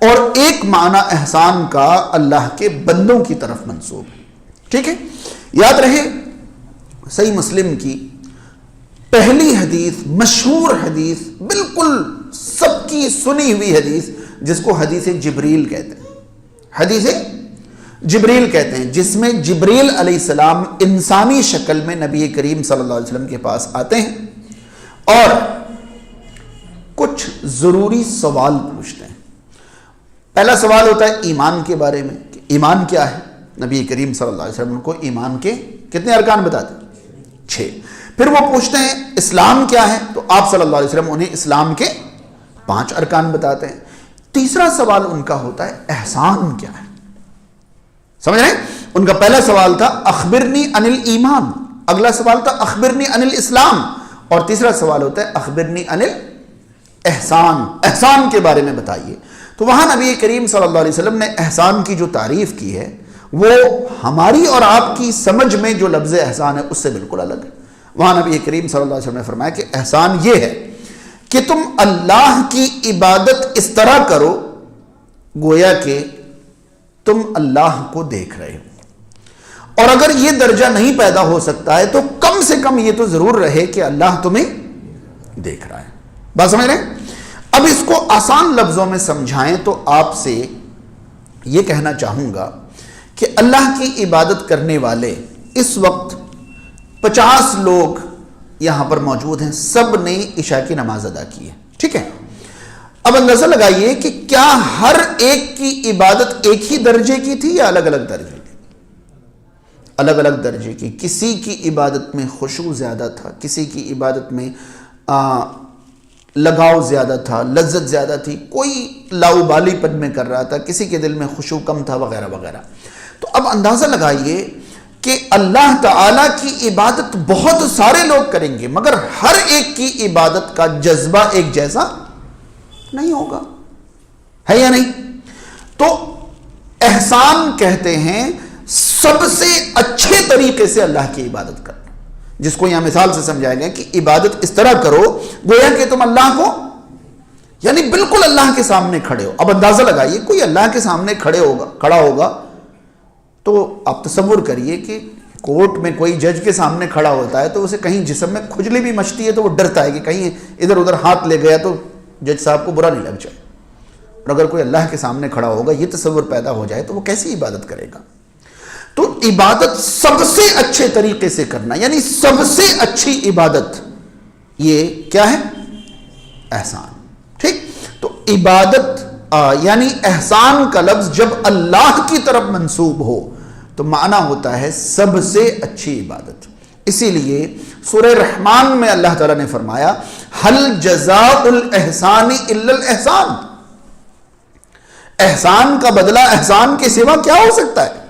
اور ایک معنی احسان کا اللہ کے بندوں کی طرف منسوب ہے. ٹھیک ہے؟ یاد رہے صحیح مسلم کی پہلی حدیث، مشہور حدیث، بالکل سب کی سنی ہوئی حدیث، جس کو حدیث جبریل کہتے ہیں، حدیث جبریل کہتے ہیں، جس میں جبریل علیہ السلام انسانی شکل میں نبی کریم صلی اللہ علیہ وسلم کے پاس آتے ہیں اور کچھ ضروری سوال پوچھتے ہیں. پہلا سوال ہوتا ہے ایمان کے بارے میں کہ ایمان کیا ہے. نبی کریم صلی اللہ علیہ وسلم کو ایمان کے کتنے ارکان بتاتے ہیں؟ 6. پھر وہ پوچھتے ہیں اسلام کیا ہے، تو آپ صلی اللہ علیہ وسلم انہیں اسلام کے 5 ارکان بتاتے ہیں. تیسرا سوال ان کا ہوتا ہے احسان کیا ہے. سمجھ رہے ہیں؟ ان کا پہلا سوال تھا اخبرنی عن الایمان، اگلا سوال تھا اخبرنی عن الاسلام، اور تیسرا سوال ہوتا ہے اخبرنی عن الاحسان، احسان کے بارے میں بتائیے. تو وہاں نبی کریم صلی اللہ علیہ وسلم نے احسان کی جو تعریف کی ہے وہ ہماری اور آپ کی سمجھ میں جو لفظ احسان ہے اس سے بالکل الگ ہے. وہاں نبی کریم صلی اللہ علیہ وسلم نے فرمایا کہ احسان یہ ہے کہ تم اللہ کی عبادت اس طرح کرو گویا کہ تم اللہ کو دیکھ رہے ہو، اور اگر یہ درجہ نہیں پیدا ہو سکتا ہے تو کم سے کم یہ تو ضرور رہے کہ اللہ تمہیں دیکھ رہا ہے. بات سمجھ رہے ہیں؟ اب اس کو آسان لفظوں میں سمجھائیں تو آپ سے یہ کہنا چاہوں گا کہ اللہ کی عبادت کرنے والے اس وقت 50 لوگ یہاں پر موجود ہیں، سب نے عشاء کی نماز ادا کی ہے. ٹھیک ہے؟ اب اندازہ لگائیے کہ کیا ہر ایک کی عبادت ایک ہی درجے کی تھی یا الگ الگ درجے کی؟ الگ الگ درجے کی. کسی کی عبادت میں خشوع زیادہ تھا، کسی کی عبادت میں لگاؤ زیادہ تھا، لذت زیادہ تھی، کوئی لاؤبالی پن میں کر رہا تھا، کسی کے دل میں خشوع کم تھا، وغیرہ وغیرہ. تو اب اندازہ لگائیے کہ اللہ تعالیٰ کی عبادت بہت سارے لوگ کریں گے مگر ہر ایک کی عبادت کا جذبہ ایک جیسا نہیں ہوگا، ہے یا نہیں؟ تو احسان کہتے ہیں سب سے اچھے طریقے سے اللہ کی عبادت کرنا، جس کو یہاں مثال سے سمجھایا گیا کہ عبادت اس طرح کرو گویا کہ تم اللہ کو، یعنی بالکل اللہ کے سامنے کھڑے ہو. اب اندازہ لگائیے کوئی اللہ کے سامنے کھڑا ہوگا تو آپ تصور کریے کہ کورٹ میں کوئی جج کے سامنے کھڑا ہوتا ہے تو اسے کہیں جسم میں کھجلی بھی مچتی ہے تو وہ ڈرتا ہے کہ کہیں ادھر ادھر ہاتھ لے گیا تو جج صاحب کو برا نہیں لگ جائے. اور اگر کوئی اللہ کے سامنے کھڑا ہوگا یہ تصور پیدا ہو جائے تو وہ کیسی عبادت کرے گا؟ تو عبادت سب سے اچھے طریقے سے کرنا، یعنی سب سے اچھی عبادت یہ کیا ہے؟ احسان. ٹھیک؟ تو عبادت یعنی احسان کا لفظ جب اللہ کی طرف منسوب ہو تو معنی ہوتا ہے سب سے اچھی عبادت. اسی لیے سورہ رحمان میں اللہ تعالیٰ نے فرمایا ہل جزاء الاحسان الا الاحسان، احسان کا بدلہ احسان کے سوا کیا ہو سکتا ہے؟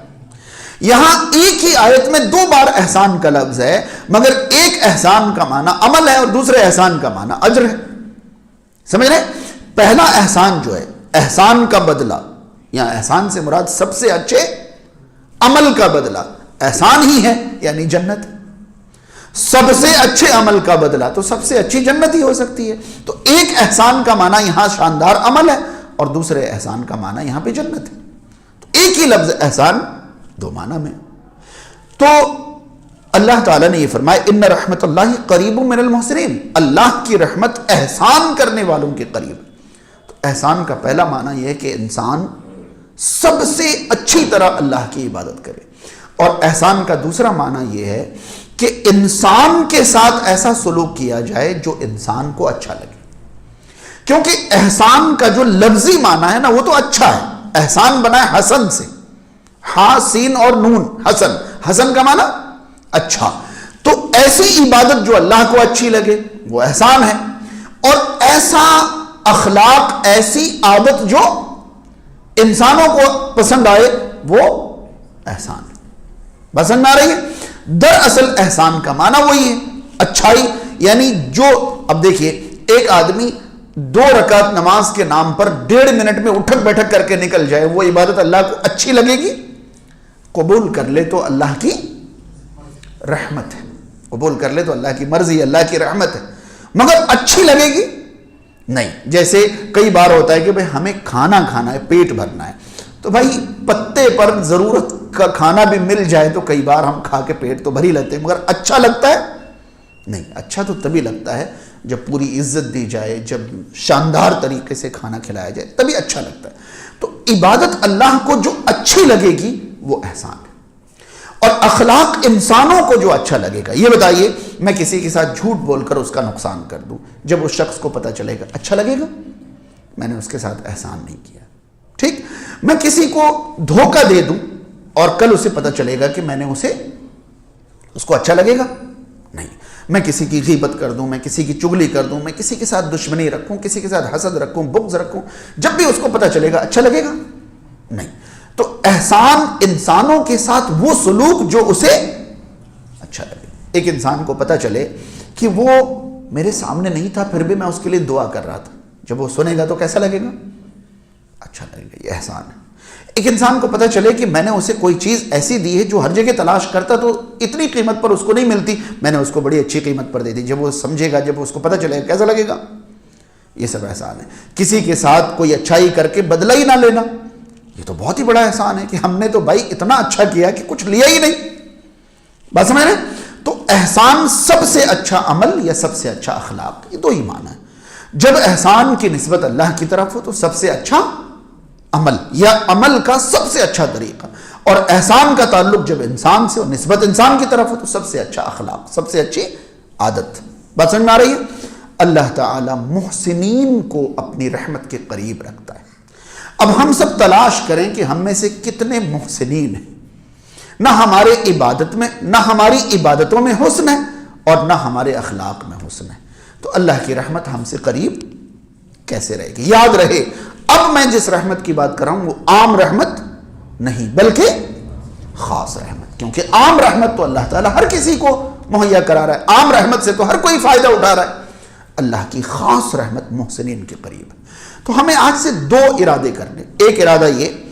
یہاں ایک ہی آیت میں 2 بار احسان کا لفظ ہے مگر ایک احسان کا معنی عمل ہے اور دوسرے احسان کا معنی اجر ہے. سمجھ رہے؟ پہلا احسان جو ہے احسان کا بدلہ، یا احسان سے مراد سب سے اچھے عمل کا بدلہ احسان ہی ہے یعنی جنت. سب سے اچھے عمل کا بدلہ تو سب سے اچھی جنت ہی ہو سکتی ہے. تو ایک احسان کا معنی یہاں شاندار عمل ہے اور دوسرے احسان کا معنی یہاں پہ جنت ہے. تو ایک ہی لفظ احسان دو معنی میں. تو اللہ تعالیٰ نے یہ فرمایا ان رحمت اللہ قریب من المحسنین، اللہ کی رحمت احسان کرنے والوں کے قریب. تو احسان کا پہلا معنی یہ ہے کہ انسان سب سے اچھی طرح اللہ کی عبادت کرے، اور احسان کا دوسرا معنی یہ ہے کہ انسان کے ساتھ ایسا سلوک کیا جائے جو انسان کو اچھا لگے. کیونکہ احسان کا جو لفظی معنی ہے نا وہ تو اچھا ہے. احسان بنا ہے حسن سے، ہاں سین اور نون، حسن. حسن کا معنی اچھا. تو ایسی عبادت جو اللہ کو اچھی لگے وہ احسان ہے، اور ایسا اخلاق، ایسی عادت جو انسانوں کو پسند آئے وہ احسان ہے. پسند آ رہی ہے. دراصل احسان کا معنی وہی ہے، اچھائی. یعنی جو اب دیکھیے ایک آدمی 2 رکعت نماز کے نام پر 1.5 منٹ میں اٹھک بیٹھک کر کے نکل جائے، وہ عبادت اللہ کو اچھی لگے گی؟ قبول کر لے تو اللہ کی رحمت ہے، قبول کر لے تو اللہ کی مرضی، اللہ کی رحمت ہے. مگر اچھی لگے گی نہیں. جیسے کئی بار ہوتا ہے کہ بھئی ہمیں کھانا کھانا ہے، پیٹ بھرنا ہے، تو بھائی پتے پر ضرورت کا کھانا بھی مل جائے تو کئی بار ہم کھا کے پیٹ تو بھر ہی لیتے ہیں، مگر اچھا لگتا ہے نہیں. اچھا تو تبھی لگتا ہے جب پوری عزت دی جائے، جب شاندار طریقے سے کھانا کھلایا جائے، تبھی اچھا لگتا ہے. تو عبادت اللہ کو جو اچھی لگے گی وہ احسان ہے، اور اخلاق انسانوں کو جو اچھا لگے گا. یہ بتائیے میں کسی کے ساتھ جھوٹ بول کر اس کا نقصان کر دوں، جب اس شخص کو پتہ چلے گا اچھا لگے گا؟ میں نے اس کے ساتھ احسان نہیں کیا. ٹھیک. میں کسی کو دھوکہ دے دوں اور کل اسے پتہ چلے گا کہ میں نے اس کو اچھا لگے گا؟ نہیں. میں کسی کی غیبت کر دوں، میں کسی کی چغلی کر دوں، میں کسی کے ساتھ دشمنی رکھوں، کسی کے ساتھ حسد رکھوں، بغض رکھوں، جب بھی اس کو پتہ چلے گا اچھا لگے گا؟ نہیں. تو احسان انسانوں کے ساتھ وہ سلوک جو اسے اچھا لگے. ایک انسان کو پتہ چلے کہ وہ میرے سامنے نہیں تھا پھر بھی میں اس کے لیے دعا کر رہا تھا، جب وہ سنے گا تو کیسا لگے گا؟ اچھا لگے گا. یہ احسان ہے. ایک انسان کو پتہ چلے کہ میں نے اسے کوئی چیز ایسی دی ہے جو ہر جگہ تلاش کرتا تو اتنی قیمت پر اس کو نہیں ملتی، میں نے اس کو بڑی اچھی قیمت پر دے دی. جب وہ سمجھے گا، جب اس کو پتہ چلے گا کیسا لگے گا؟ یہ سب احسان ہے. کسی کے ساتھ کوئی اچھائی کر کے بدلہ ہی نہ لینا، یہ تو بہت ہی بڑا احسان ہے کہ ہم نے تو بھائی اتنا اچھا کیا کہ کچھ لیا ہی نہیں. بات سمجھ رہے؟ تو احسان سب سے اچھا عمل یا سب سے اچھا اخلاق، یہ دو ہی معنی ہے. جب احسان کی نسبت اللہ کی طرف ہو تو سب سے اچھا عمل یا عمل کا سب سے اچھا طریقہ، اور احسان کا تعلق جب انسان سے اور نسبت انسان کی طرف ہو تو سب سے اچھا اخلاق، سب سے اچھی عادت. بات سمجھ میں آ رہی ہے؟ اللہ تعالی محسنین کو اپنی رحمت کے قریب رکھتا ہے. اب ہم سب تلاش کریں کہ ہم میں سے کتنے محسنین ہیں. نہ ہمارے عبادت میں، نہ ہماری عبادتوں میں حسن ہے اور نہ ہمارے اخلاق میں حسن ہے، تو اللہ کی رحمت ہم سے قریب کیسے رہے گی؟ یاد رہے اب میں جس رحمت کی بات کر رہا ہوں وہ عام رحمت نہیں بلکہ خاص رحمت. کیونکہ عام رحمت تو اللہ تعالیٰ ہر کسی کو مہیا کرا رہا ہے، عام رحمت سے تو ہر کوئی فائدہ اٹھا رہا ہے. اللہ کی خاص رحمت محسنین کے قریب ہے. تو ہمیں آج سے 2 ارادے کرنے. ایک ارادہ یہ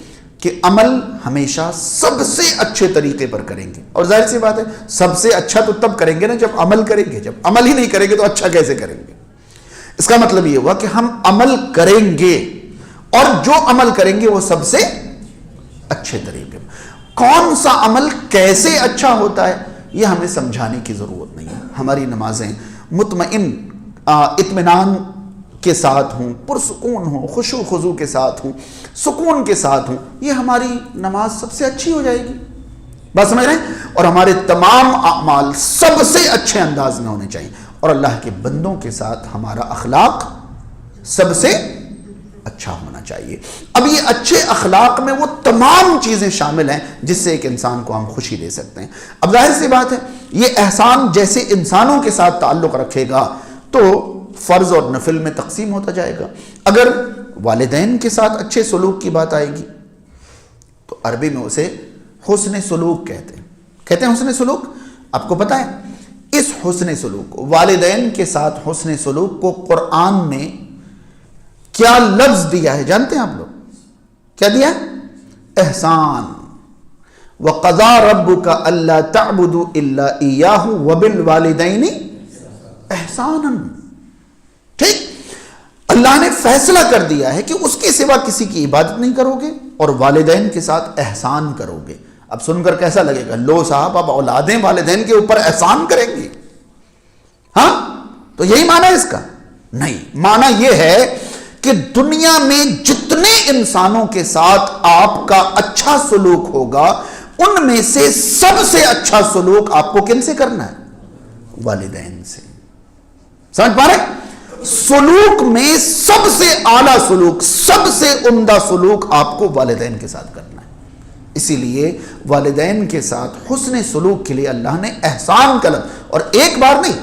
کہ عمل ہمیشہ سب سے اچھے طریقے پر کریں گے، اور ظاہر سی بات ہے سب سے اچھا تو تب کریں گے نا جب عمل کریں گے. جب عمل ہی نہیں کریں گے تو اچھا کیسے کریں گے؟ اس کا مطلب یہ ہوا کہ ہم عمل کریں گے اور جو عمل کریں گے وہ سب سے اچھے طریقے. کون سا عمل کیسے اچھا ہوتا ہے یہ ہمیں سمجھانے کی ضرورت نہیں ہے. ہماری نمازیں مطمئن اطمینان کے ساتھ ہوں، پرسکون ہوں، خشوع خضوع کے ساتھ ہوں، سکون کے ساتھ ہوں، یہ ہماری نماز سب سے اچھی ہو جائے گی. بات سمجھ رہے ہیں؟ اور ہمارے تمام اعمال سب سے اچھے انداز میں ہونے چاہیے، اور اللہ کے بندوں کے ساتھ ہمارا اخلاق سب سے اچھا ہونا چاہیے. اب یہ اچھے اخلاق میں وہ تمام چیزیں شامل ہیں جس سے ایک انسان کو ہم خوشی دے سکتے ہیں. اب ظاہر سی بات ہے یہ احسان جیسے انسانوں کے ساتھ تعلق رکھے گا تو فرض اور نفل میں تقسیم ہوتا جائے گا. اگر والدین کے ساتھ اچھے سلوک کی بات آئے گی تو عربی میں اسے حسن سلوک کہتے ہیں حسن سلوک. آپ کو پتہ ہے اس حسن سلوک والدین کے ساتھ حسن سلوک کو قرآن نے کیا لفظ دیا ہے جانتے ہیں آپ لوگ؟ کیا دیا ہے؟ احسان. وَقَضَى رَبُّكَ أَلَّا تَعْبُدُوا إِلَّا إِيَّاهُ وَبِالْوَالِدَيْنِ إِحْسَانًا. ٹھیک، اللہ نے فیصلہ کر دیا ہے کہ اس کے سوا کسی کی عبادت نہیں کرو گے اور والدین کے ساتھ احسان کرو گے. اب سن کر کیسا لگے گا؟ لو صاحب، اب اولادیں والدین کے اوپر احسان کریں گی؟ ہاں، تو یہی معنی ہے اس کا؟ نہیں، معنی یہ ہے کہ دنیا میں جتنے انسانوں کے ساتھ آپ کا اچھا سلوک ہوگا، ان میں سے سب سے اچھا سلوک آپ کو کن سے کرنا ہے؟ والدین سے. سمجھ پا رہے؟ سلوک میں سب سے اعلیٰ سلوک، سب سے عمدہ سلوک آپ کو والدین کے ساتھ کرنا ہے. اسی لیے والدین کے ساتھ حسن سلوک کے لیے اللہ نے احسان کا لفظ، اور ایک بار نہیں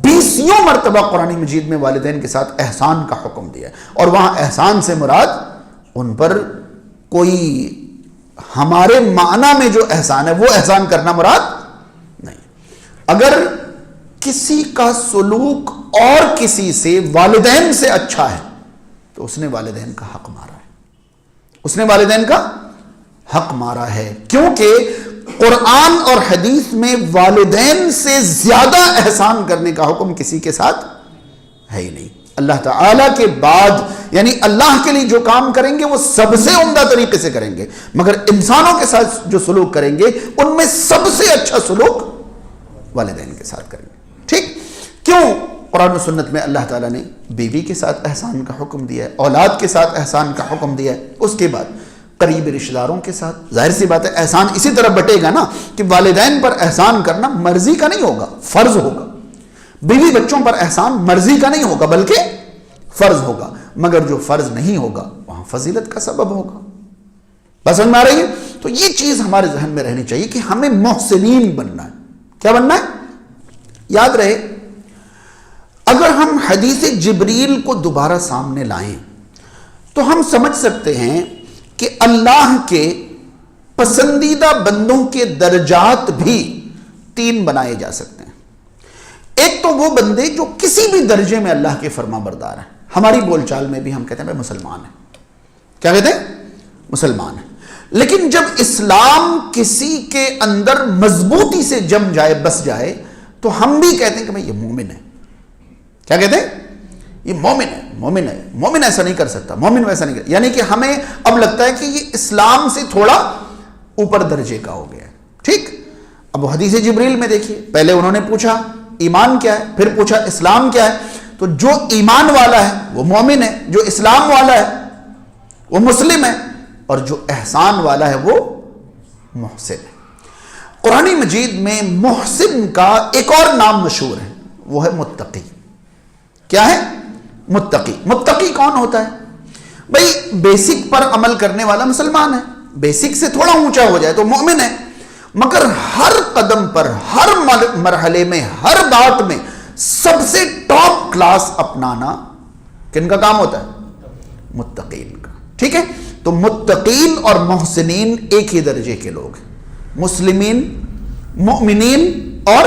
20 مرتبہ قرآن مجید میں والدین کے ساتھ احسان کا حکم دیا ہے. اور وہاں احسان سے مراد ان پر کوئی ہمارے معنی میں جو احسان ہے وہ احسان کرنا مراد نہیں. اگر کسی کا سلوک اور کسی سے والدین سے اچھا ہے تو اس نے والدین کا حق مارا ہے، اس نے والدین کا حق مارا ہے. کیونکہ قرآن اور حدیث میں والدین سے زیادہ احسان کرنے کا حکم کسی کے ساتھ ہے ہی نہیں. اللہ تعالیٰ کے بعد یعنی اللہ کے لیے جو کام کریں گے وہ سب سے عمدہ طریقے سے کریں گے، مگر انسانوں کے ساتھ جو سلوک کریں گے ان میں سب سے اچھا سلوک والدین کے ساتھ کریں گے. ٹھیک، کیوں؟ قرآن و سنت میں اللہ تعالیٰ نے بیوی کے ساتھ احسان کا حکم دیا ہے، اولاد کے ساتھ احسان کا حکم دیا ہے. اس کے بعد قریب رشتہ داروں کے ساتھ، ظاہر سی بات ہے احسان اسی طرح بٹے گا نا کہ والدین پر احسان کرنا مرضی کا نہیں ہوگا، فرض ہوگا. بیوی بچوں پر احسان مرضی کا نہیں ہوگا بلکہ فرض ہوگا، مگر جو فرض نہیں ہوگا وہاں فضیلت کا سبب ہوگا. بس سمجھ میں آ رہی ہے؟ تو یہ چیز ہمارے ذہن میں رہنی چاہیے کہ ہمیں محسنین بننا ہے. کیا بننا ہے؟ یاد رہے، اگر ہم حدیث جبریل کو دوبارہ سامنے لائیں تو ہم سمجھ سکتے ہیں کہ اللہ کے پسندیدہ بندوں کے درجات بھی 3 بنائے جا سکتے ہیں. ایک تو وہ بندے جو کسی بھی درجے میں اللہ کے فرما بردار ہیں. ہماری بول چال میں بھی ہم کہتے ہیں بھائی مسلمان ہیں. کیا کہتے ہیں؟ مسلمان ہیں. لیکن جب اسلام کسی کے اندر مضبوطی سے جم جائے، بس جائے، تو ہم بھی کہتے ہیں کہ بھائی یہ مومن ہے. کیا کہتے ہیں؟ یہ مومن ہے. مومن ہے، مومن ایسا نہیں کر سکتا، مومن ویسا نہیں کر. یعنی کہ ہمیں اب لگتا ہے کہ یہ اسلام سے تھوڑا اوپر درجے کا ہو گیا ہے. ٹھیک، اب حدیث جبریل میں دیکھیے، پہلے انہوں نے پوچھا ایمان کیا ہے، پھر پوچھا اسلام کیا ہے. تو جو ایمان والا ہے وہ مومن ہے، جو اسلام والا ہے وہ مسلم ہے، اور جو احسان والا ہے وہ محسن ہے. قرآن مجید میں محسن کا ایک اور نام مشہور ہے، وہ ہے متقی. کیا ہے؟ متقی. متقی کون ہوتا ہے؟ بھئی بیسک پر عمل کرنے والا مسلمان ہے، بیسک سے تھوڑا اونچا ہو جائے تو مومن ہے، مگر ہر قدم پر، ہر مرحلے میں، ہر بات میں سب سے ٹاپ کلاس اپنانا کن کا کام ہوتا ہے؟ متقین کا. ٹھیک ہے، تو متقین اور محسنین ایک ہی درجے کے لوگ ہیں. مسلمین، مؤمنین اور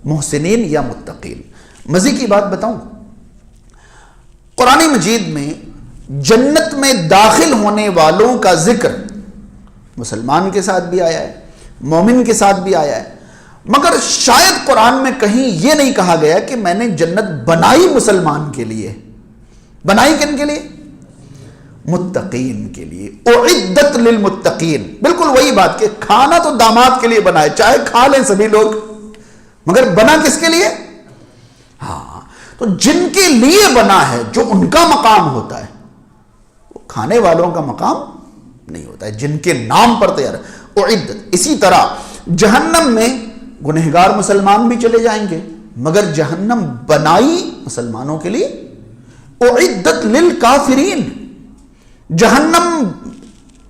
محسنین یا متقین. مزے کی بات بتاؤں، قرآن مجید میں جنت میں داخل ہونے والوں کا ذکر مسلمان کے ساتھ بھی آیا ہے، مومن کے ساتھ بھی آیا ہے، مگر شاید قرآن میں کہیں یہ نہیں کہا گیا کہ میں نے جنت بنائی مسلمان کے لیے. بنائی کن کے لیے؟ متقین کے لیے. اعدت للمتقین. بالکل وہی بات کہ کھانا تو داماد کے لیے بنا ہے، چاہے کھا لیں سبھی لوگ، مگر بنا کس کے لیے؟ ہاں، تو جن کے لیے بنا ہے، جو ان کا مقام ہوتا ہے، وہ کھانے والوں کا مقام نہیں ہوتا ہے، جن کے نام پر تیار ہے. اعدت. اسی طرح جہنم میں گنہگار مسلمان بھی چلے جائیں گے، مگر جہنم بنائی مسلمانوں کے لیے. اعدت للکافرین. جہنم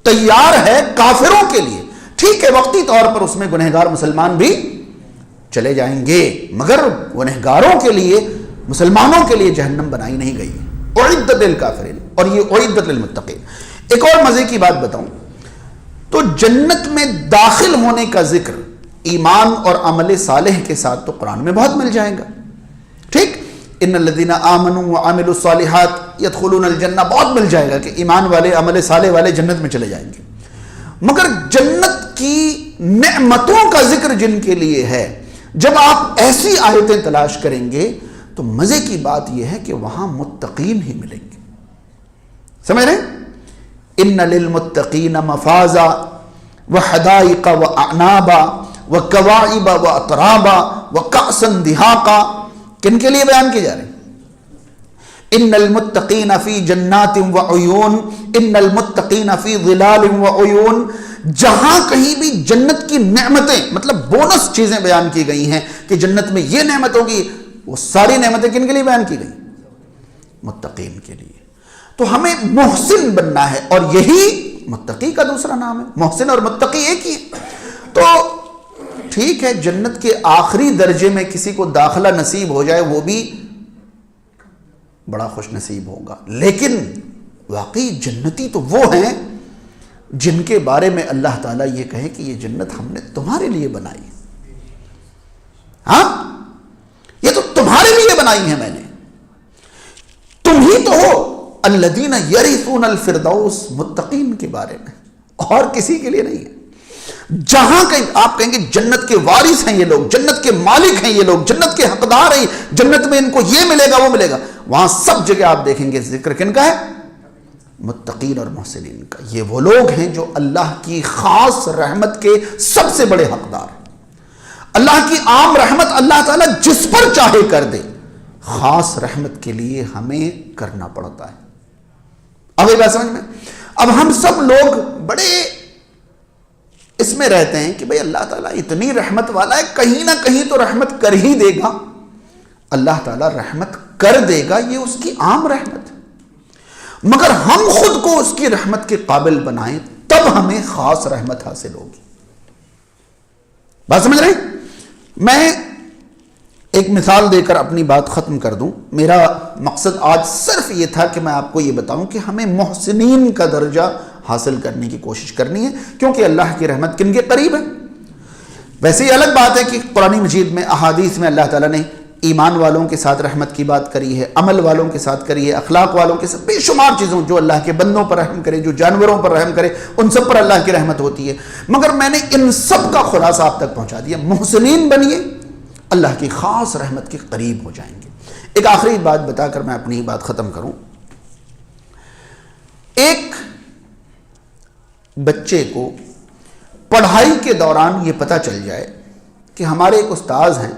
تیار ہے کافروں کے لیے. ٹھیک ہے، وقتی طور پر اس میں گنہگار مسلمان بھی چلے جائیں گے، مگر گنہگاروں کے لیے، مسلمانوں کے لیے جہنم بنائی نہیں گئی. اعدت للکافرین، اور یہ اعدت للمتقین. ایک اور مزے کی بات بتاؤں تو جنت میں داخل ہونے کا ذکر ایمان اور عمل صالح کے ساتھ تو قرآن میں بہت مل جائے گا. ٹھیک، ان الذین آمنوا وعملوا الصالحات يدخلون الجنہ، بہت مل جائے گا کہ ایمان والے، عمل صالح والے جنت میں چلے جائیں گے. مگر جنت کی نعمتوں کا ذکر جن کے لیے ہے، جب آپ ایسی آیتیں تلاش کریں گے تو مزے کی بات یہ ہے کہ وہاں متقین ہی ملیں گے. سمجھ رہے ہیں؟ ان للمتقین مفازا وحدائق واعنابا وکواعب واترابا وکأسا دہاقا. کن کے لیے بیان کی جا رہی؟ ان المتقین فی جنات وعیون، ان المتقین فی ظلال وعیون. جہاں کہیں بھی جنت کی نعمتیں، مطلب بونس چیزیں بیان کی گئی ہیں کہ جنت میں یہ نعمت ہوگی، وہ ساری نعمتیں کن کے لیے بیان کی گئی؟ متقین کے لیے. تو ہمیں محسن بننا ہے، اور یہی متقی کا دوسرا نام ہے. محسن اور متقی ایک ہی ہے. تو ٹھیک ہے، جنت کے آخری درجے میں کسی کو داخلہ نصیب ہو جائے وہ بھی بڑا خوش نصیب ہوگا، لیکن واقعی جنتی تو وہ ہیں جن کے بارے میں اللہ تعالیٰ یہ کہے کہ یہ جنت ہم نے تمہارے لیے بنائی. ہاں، یہ تو تمہارے لیے بنائی ہے میں نے، تم ہی تو ہو الذین یرثون الفردوس. متقین کے بارے میں، اور کسی کے لیے نہیں ہے. جہاں کہیں آپ کہیں گے جنت کے وارث ہیں یہ لوگ، جنت کے مالک ہیں یہ لوگ، جنت کے حقدار ہیں، جنت میں ان کو یہ ملے گا وہ ملے گا، وہاں سب جگہ آپ دیکھیں گے ذکر کن کا ہے؟ متقین اور محسنین کا. یہ وہ لوگ ہیں جو اللہ کی خاص رحمت کے سب سے بڑے حقدار ہیں. اللہ کی عام رحمت اللہ تعالیٰ جس پر چاہے کر دے، خاص رحمت کے لیے ہمیں کرنا پڑتا ہے. اب یہ بات سمجھ میں؟ اب ہم سب لوگ بڑے اس میں رہتے ہیں کہ بھئی اللہ تعالیٰ اتنی رحمت والا ہے، کہیں نہ کہیں تو رحمت کر ہی دے گا. اللہ تعالیٰ رحمت کر دے گا، یہ اس کی عام رحمت ہے، مگر ہم خود کو اس کی رحمت کے قابل بنائیں تب ہمیں خاص رحمت حاصل ہوگی. بات سمجھ رہے ہیں؟ میں ایک مثال دے کر اپنی بات ختم کر دوں. میرا مقصد آج صرف یہ تھا کہ میں آپ کو یہ بتاؤں کہ ہمیں محسنین کا درجہ حاصل کرنے کی کوشش کرنی ہے، کیونکہ اللہ کی رحمت کن کے قریب ہے. ویسے یہ الگ بات ہے کہ قرآن مجید میں احادیث میں اللہ تعالیٰ نے ایمان والوں کے ساتھ رحمت کی بات کری ہے، عمل والوں کے ساتھ کری ہے، اخلاق والوں کے ساتھ، بے شمار چیزوں، جو اللہ کے بندوں پر رحم کرے، جو جانوروں پر رحم کرے، ان سب پر اللہ کی رحمت ہوتی ہے. مگر میں نے ان سب کا خلاصہ آپ تک پہنچا دیا. محسنین بنیے، اللہ کی خاص رحمت کے قریب ہو جائیں گے. ایک آخری بات بتا کر میں اپنی بات ختم کروں. ایک بچے کو پڑھائی کے دوران یہ پتہ چل جائے کہ ہمارے ایک استاذ ہیں،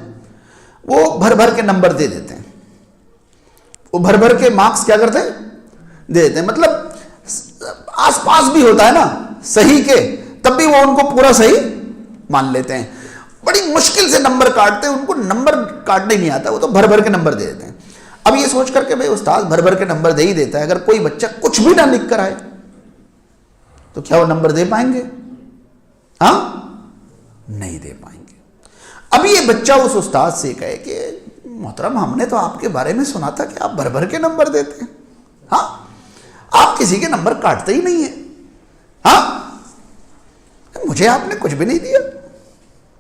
وہ بھر بھر کے نمبر دے دیتے ہیں، وہ بھر بھر کے مارکس کیا کرتے ہیں؟ دے دیتے ہیں. مطلب آس پاس بھی ہوتا ہے نا صحیح کے، تب بھی وہ ان کو پورا صحیح مان لیتے ہیں. بڑی مشکل سے نمبر کاٹتے ہیں، ان کو نمبر کاٹنے نہیں آتا، وہ تو بھر بھر کے نمبر دے دیتے ہیں. اب یہ سوچ کر کہ بھائی استاذ بھر بھر کے نمبر دے ہی دیتا ہے، اگر کوئی بچہ کچھ بھی نہ لکھ کر آئے تو کیا وہ نمبر دے پائیں گے؟ ہاں، نہیں دے پائیں گے. اب یہ بچہ اس استاد سے کہے کہ محترم ہم نے تو آپ کے بارے میں سنا تھا کہ آپ بھر بھر کے نمبر دیتے ہیں، ہاں آپ کسی کے نمبر کاٹتے ہی نہیں ہیں، ہاں مجھے آپ نے کچھ بھی نہیں دیا،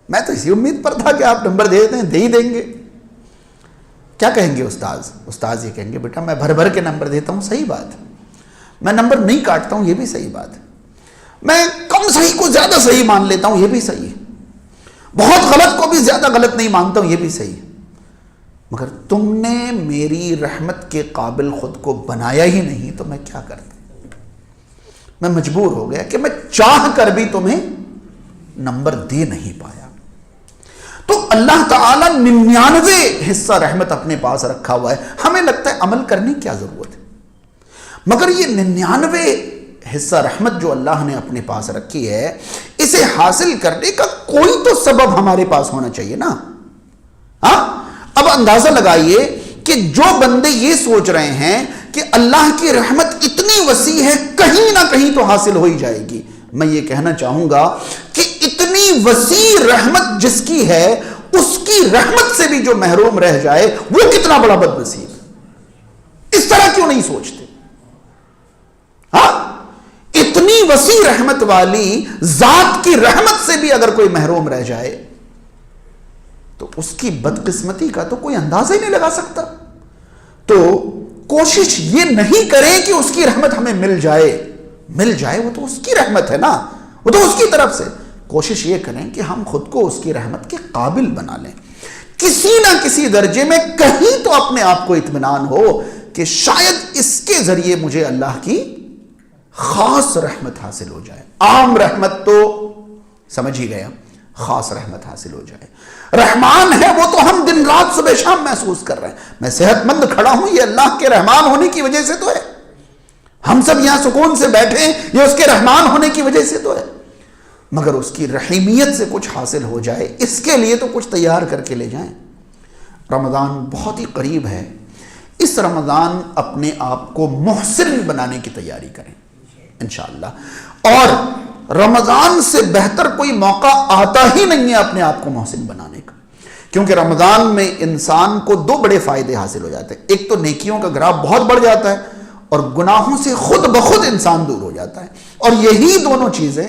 میں تو اسی امید پر تھا کہ آپ نمبر دے دیتے ہیں، دے ہی دیں گے. کیا کہیں گے استاذ یہ کہیں گے بیٹا میں بھر بھر کے نمبر دیتا ہوں، صحیح بات ہے، میں نمبر نہیں کاٹتا ہوں، یہ بھی صحیح بات ہے، میں کم صحیح کو زیادہ صحیح مان لیتا ہوں، یہ بھی صحیح ہے، بہت غلط کو بھی زیادہ غلط نہیں مانتا ہوں، یہ بھی صحیح ہے، مگر تم نے میری رحمت کے قابل خود کو بنایا ہی نہیں تو میں کیا کرتا. میں مجبور ہو گیا کہ میں چاہ کر بھی تمہیں نمبر دے نہیں پایا. تو اللہ تعالیٰ 99 حصہ رحمت اپنے پاس رکھا ہوا ہے. ہمیں لگتا ہے عمل کرنے کی کیا ضرورت ہے، مگر یہ 99 حصہ رحمت جو اللہ نے اپنے پاس رکھی ہے، اسے حاصل کرنے کا کوئی تو سبب ہمارے پاس ہونا چاہیے نا. ہاں اب اندازہ لگائیے کہ جو بندے یہ سوچ رہے ہیں کہ اللہ کی رحمت اتنی وسیع ہے کہیں نہ کہیں تو حاصل ہو ہی جائے گی، میں یہ کہنا چاہوں گا کہ اتنی وسیع رحمت جس کی ہے اس کی رحمت سے بھی جو محروم رہ جائے وہ کتنا بڑا بد نصیب. اس طرح کیوں نہیں سوچتے؟ ہاں اتنی وسیع رحمت والی ذات کی رحمت سے بھی اگر کوئی محروم رہ جائے تو اس کی بدقسمتی کا تو کوئی اندازہ ہی نہیں لگا سکتا. تو کوشش یہ نہیں کریں کہ اس کی رحمت ہمیں مل جائے وہ تو اس کی رحمت ہے نا، وہ تو اس کی طرف سے، کوشش یہ کریں کہ ہم خود کو اس کی رحمت کے قابل بنا لیں، کسی نہ کسی درجے میں کہیں تو اپنے آپ کو اطمینان ہو کہ شاید اس کے ذریعے مجھے اللہ کی خاص رحمت حاصل ہو جائے۔ عام رحمت تو سمجھ ہی گیا، خاص رحمت حاصل ہو جائے۔ رحمان ہے وہ تو ہم دن رات صبح شام محسوس کر رہے ہیں، میں صحت مند کھڑا ہوں یہ اللہ کے رحمان ہونے کی وجہ سے تو ہے، ہم سب یہاں سکون سے بیٹھے ہیں یہ اس کے رحمان ہونے کی وجہ سے تو ہے، مگر اس کی رحیمیت سے کچھ حاصل ہو جائے اس کے لیے تو کچھ تیار کر کے لے جائیں۔ رمضان بہت ہی قریب ہے، اس رمضان اپنے آپ کو محسن بنانے کی تیاری کریں انشاءاللہ، اور رمضان سے بہتر کوئی موقع آتا ہی نہیں ہے اپنے آپ کو محسن بنانے کا، کیونکہ رمضان میں انسان کو دو بڑے فائدے حاصل ہو جاتے ہیں، ایک تو نیکیوں کا گراف بہت بڑھ جاتا ہے اور گناہوں سے خود بخود انسان دور ہو جاتا ہے، اور یہی دونوں چیزیں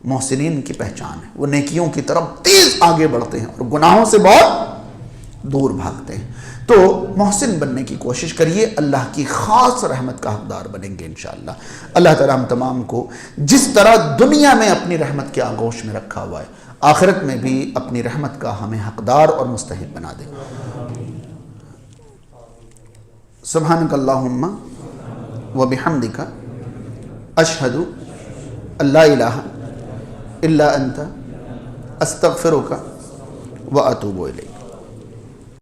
محسنین کی پہچان ہے، وہ نیکیوں کی طرف تیز آگے بڑھتے ہیں اور گناہوں سے بہت دور بھاگتے ہیں۔ تو محسن بننے کی کوشش کریے، اللہ کی خاص رحمت کا حقدار بنیں گے انشاءاللہ۔ اللہ تعالیٰ ہم تمام کو جس طرح دنیا میں اپنی رحمت کے آغوش میں رکھا ہوا ہے، آخرت میں بھی اپنی رحمت کا ہمیں حقدار اور مستحق بنا دے۔ سبحانک اللہم و بحمدک اشہد ان لا الہ الا انت استغفرک و اتوب الیک۔